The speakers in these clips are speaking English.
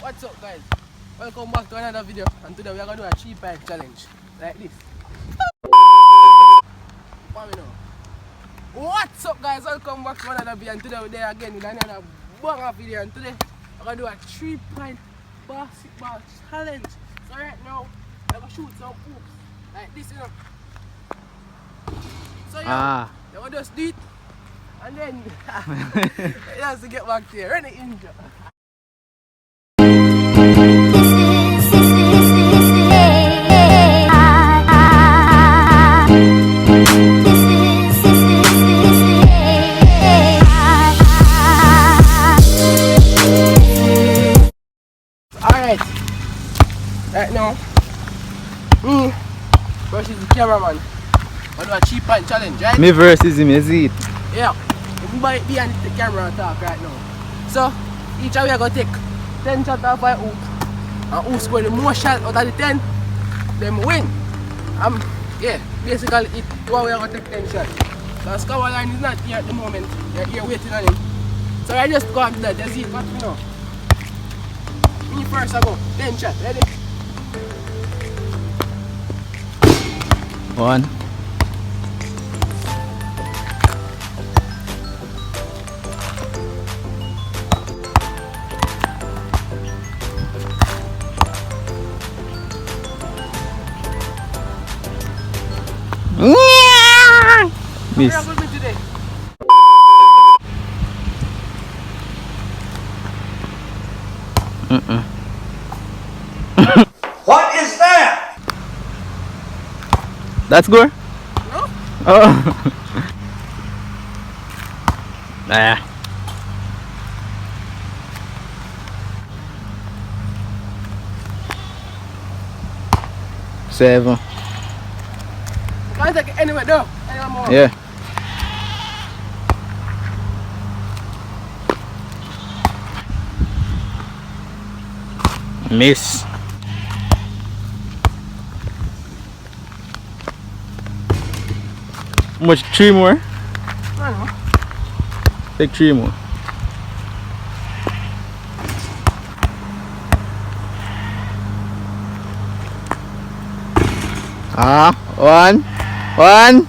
What's up guys? Welcome back to another video, and today we are going to do a 3-pipe challenge like this. What's up guys? Welcome back to another video, and today we're there again with another banger video, and today we're going to do a 3-pipe basketball challenge. So right now we're going to shoot some hoops like this, you know. So yeah, we're going to just do it and then it has to get back to you. Ready, intro. Right now, me versus the cameraman. We're doing a 3-pipe challenge, right? Me versus him, is it? Yeah. We might be on the camera and talk right now. So, each of we are going to take 10 shots off by hoop. And who score the most shots out of the 10, them win. Yeah, basically it's what we are going to take 10 shots. The scorer line is not here at the moment. We're here waiting on him. So I just go and do that. That's it. What you know? Me first I go. 10 shots. Ready? 1. Miss. What is that? That's good? No? Oh. Nah. Seven. Can't take it anywhere though. Anywhere more. Yeah. Miss. How much? 3 more? I know. Take 3 more. One. Wow!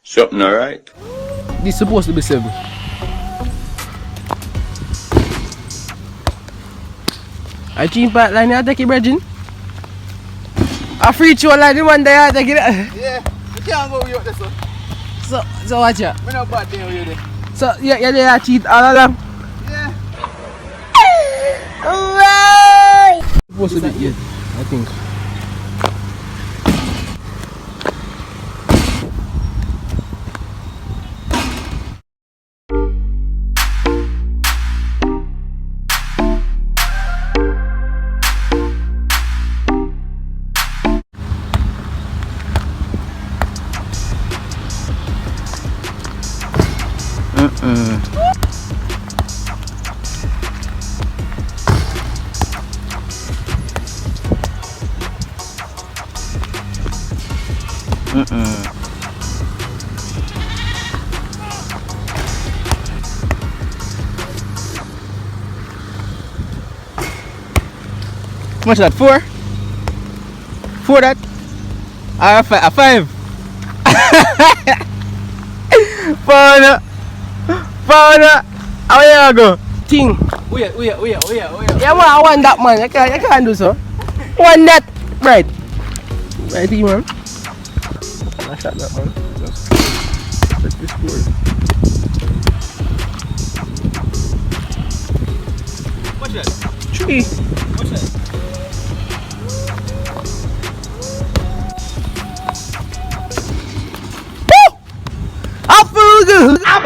Something alright? This is supposed to be 7. I 3-pipe line, you take it, Bridging? A free throw line, the one there, take it. Yeah, you can't go with this one. So watch ya. We're not bad there with you. So you're there cheat all along? Yeah. Supposed to be 8, I think. How much is that? 4? 4 that? A 5. Father, how you go? Thing. Wait. Yeah man, I want that man. You can't do so. One that. Right. Right here man. I shot that man. Just check this board. What's that? 3. What's that? Woo! I feel good. I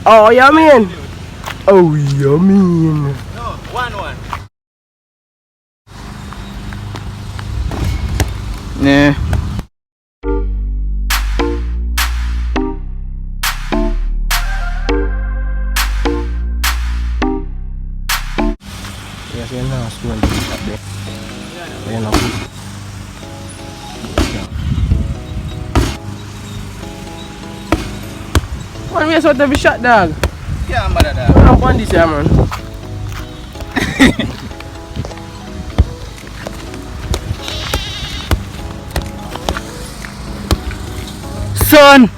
Oh, you mean? Oh, you mean? No, 1-1. Nah. Yes, you're not scoring the shot there. You're not good. Man, we sort every shot, dog. Yeah, I'm bad at that. I'm on this here, man. Son,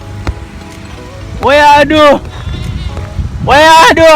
what you do? What you do?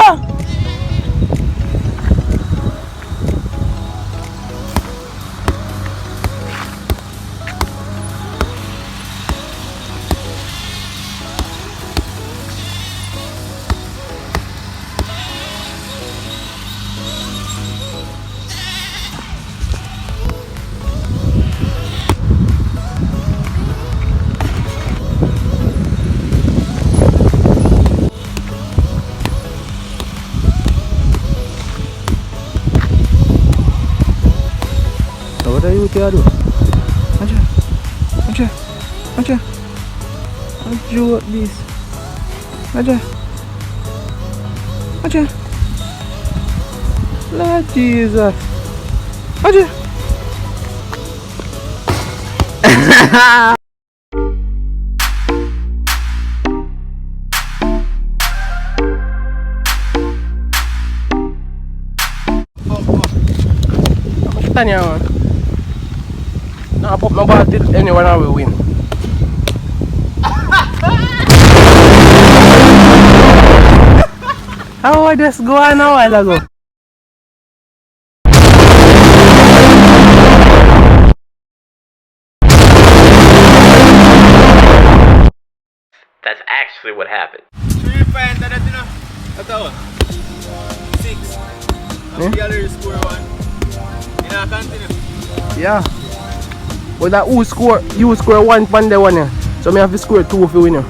What are you doing? Aja. What this? Aja. Lord Jesus. Aja. Tanya, man. Nah, pop my ball till anyone I will win. How I just go on a while ago? That's actually what happened. 3 points, that you know. That's all. 6. And the other score 1. You know, continue. Yeah. But that who score, you score 1 point the one, yeah. So me have to score 2 if you win.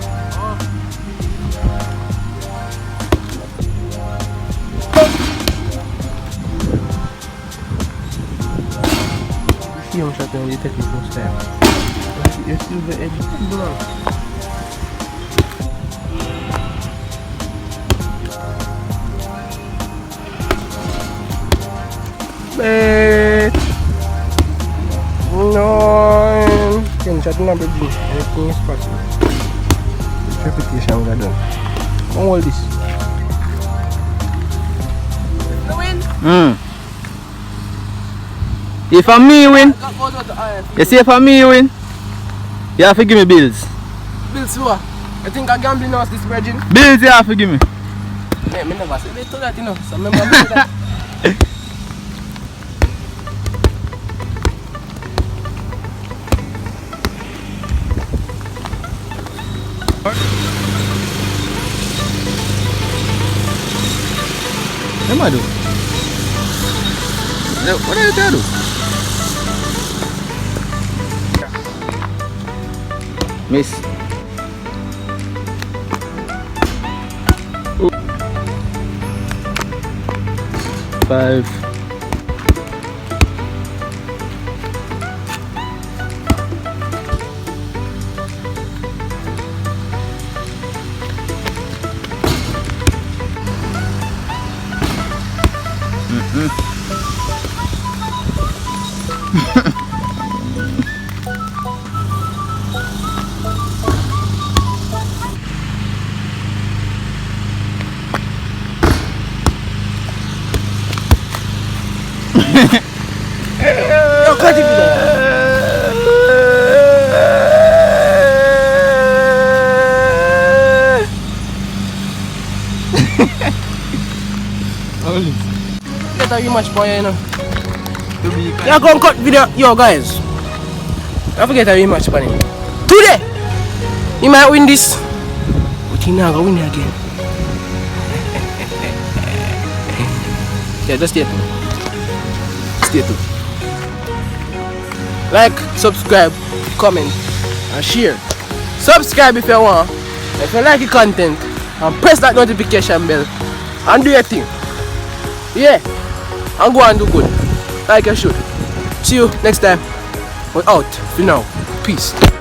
See him shot when you take it first time. You're still the edge. Bet. 9. Can shot number B. Everything is possible. Repetition got done. All this. The win. If a me win, you see if a me win, you have to give me bills. Bills who? I think I gambling house this virgin. Bills you have to give me. Me never say they told that, you know. So remember me that. What am I doing? What are you trying to do? Miss. Ooh. 5. Yo, cut it video. Get a rematch boy, you know. Yeah, go and cut video. Yo guys, don't forget a rematch for him. Today, he might win this, but he not gonna win it again. Yeah, just stay tuned. Stay tuned. Like, subscribe, comment, and share. Subscribe if you want. If you like the content, and press that notification bell and do your thing. Yeah, and go and do good like you should. See you next time. We're out for now. Peace.